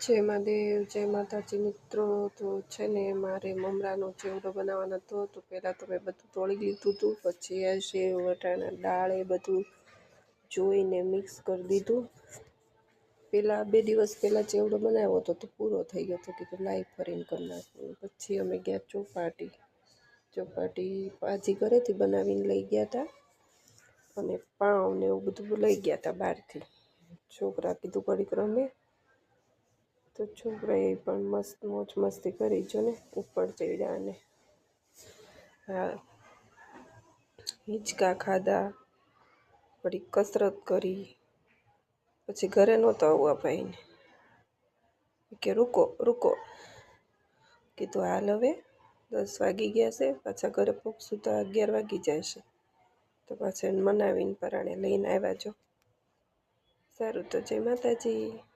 જય મહાદેવ, જય માતાજી મિત્રો. તો છે ને મારે મમરાનો ચેવડો બનાવવાનો હતો. તો પહેલાં તો મેં બધું તોડી લીધું હતું, પછી આ સેવ વટાણા દાળ એ બધું જોઈને મિક્સ કરી દીધું. પહેલાં 2 દિવસ પહેલાં ચેવડો બનાવ્યો હતો તો પૂરો થઈ ગયો હતો, કીધું લાઈવ ફરીને કરી નાખું. પછી અમે ગયા ચોપાટી પાજી ઘરેથી બનાવીને લઈ ગયા હતા, અને પાઉં ને એવું બધું લઈ ગયા હતા બહારથી. છોકરા કીધું ઘડીક રમે, તો છોકરાએ પણ મસ્ત મોજ મસ્તી કરી. જો ને ઉપર ચડ્યા અને હા હિંચકા ખાધા, વળી કસરત કરી. પછી ઘરે નહોતો આવવા ભાઈને, કે રૂકો રૂકો. કીધું હાલ હવે 10 વાગી ગયા છે, પાછા ઘરે પહોંચશું તો 11 વાગી જાય છે. તો પાછા એને મનાવીને પરાણે લઈને આવ્યા. જો સારું, તો જય માતાજી.